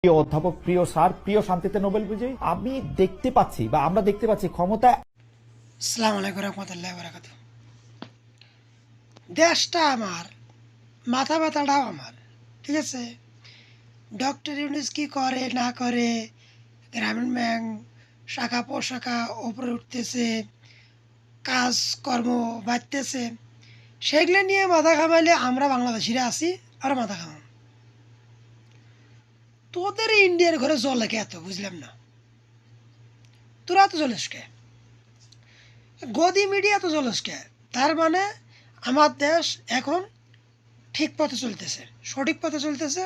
প্রিয় অধ্যাপক, প্রিয় স্যার, প্রিয় শান্তিতে নোবেল বিজয়ী, আমি দেখতে পাচ্ছি বা আমরা দেখতে পাচ্ছি ক্ষমতা। আসসালামু আলাইকুম রহমতুল্লাহ বরাকাত। দেশটা আমার, মাথা ব্যথাটাও আমার, ঠিক আছে। ডক্টর ইউনুস কি করে না করে, গ্রামীণ ব্যাংক শাখা পোশাখা ওপরে উঠতেছে, কাজকর্ম বাড়তেছে, সেগুলো নিয়ে মাথা ঘামাইলে আমরা বাংলাদেশিরা আছি আর মাথা ঘামাম। তোদের ইন্ডিয়ার ঘরে জল কে এত বুঝলাম না, তোরা তো জলেস কে, গদি মিডিয়া তো জলেস কে। তার মানে আমার দেশ এখন ঠিক পথে চলতেছে, সঠিক পথে চলতেছে,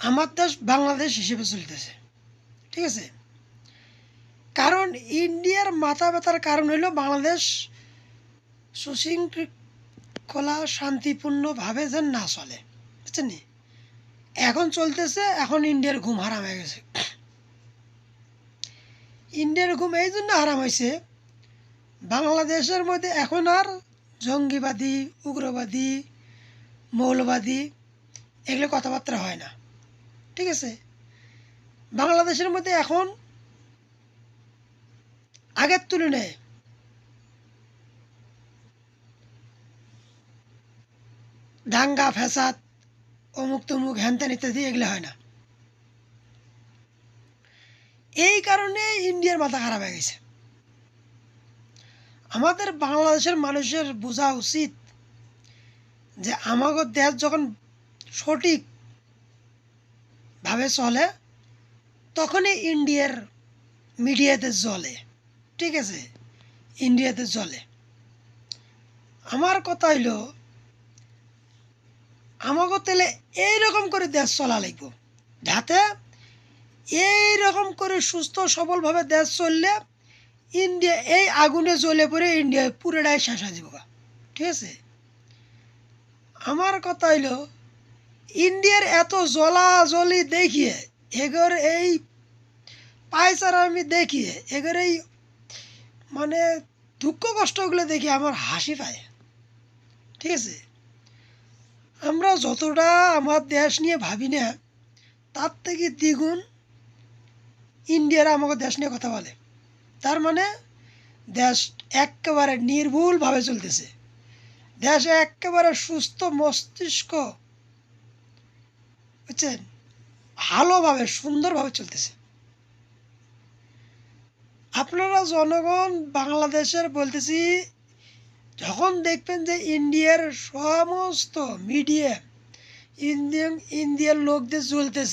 আমার দেশ বাংলাদেশ হিসেবে চলতেছে, ঠিক আছে। কারণ ইন্ডিয়ার মাথা ব্যথার কারণ হইল বাংলাদেশ সুশৃঙ্খলা শান্তিপূর্ণভাবে যেন না চলে, বুঝছেন নি। এখন চলতেছে, এখন ইন্ডিয়ার ঘুম হারাম হয়ে গেছে। ইন্ডিয়ার ঘুম এই জন্য হারাম হয়েছে, বাংলাদেশের মধ্যে এখন আর জঙ্গিবাদী, উগ্রবাদী, মৌলবাদী এগুলো কথাবার্তা হয় না, ঠিক আছে। বাংলাদেশের মধ্যে এখন আগের তুলনায় দাঙ্গা ফ্যাসাদ, অমুক তমুক হ্যানত্যান ইত্যাদি এগুলো হয় না। এই কারণে ইন্ডিয়ার মাথা খারাপ হয়ে গেছে। আমাদের বাংলাদেশের মানুষের বোঝা উচিত যে আমাদের দেশ যখন সঠিকভাবে চলে তখনই ইন্ডিয়ার মিডিয়াতে চলে, ঠিক আছে, ইন্ডিয়াতে চলে। আমার কথা হইল আমাকে তাহলে এইরকম করে দেশ চলা লাগবে, যাতে এইরকম করে সুস্থ সবলভাবে দেশ চললে ইন্ডিয়া এই আগুনে জ্বলে পড়ে ইন্ডিয়া পুরোটাই শেষ হয়ে যাবে, ঠিক আছে। আমার কথা হইল ইন্ডিয়ার এত জ্বলাজ্বলি দেখিয়ে এগর এই পায়চার আমি দেখিয়ে এগর এই মানে দুঃখ কষ্টগুলো দেখি আমার হাসি পায়, ঠিক আছে। আমরা যতটা আমার দেশ নিয়ে ভাবি না তার থেকে দ্বিগুণ ইন্ডিয়ারা আমাকে দেশ নিয়ে কথা বলে। তার মানে দেশ একেবারে নির্ভুলভাবে চলতেছে, দেশে একেবারে সুস্থ মস্তিষ্ক, বুঝছেন, ভালোভাবে সুন্দরভাবে চলতেছে। আপনারা জনগণ বাংলাদেশের বলতেছি, যখন দেখবেন যে ইন্ডিয়ার সমস্ত মিডিয়া ইন্ডিয়ার লোকদের চলতেছে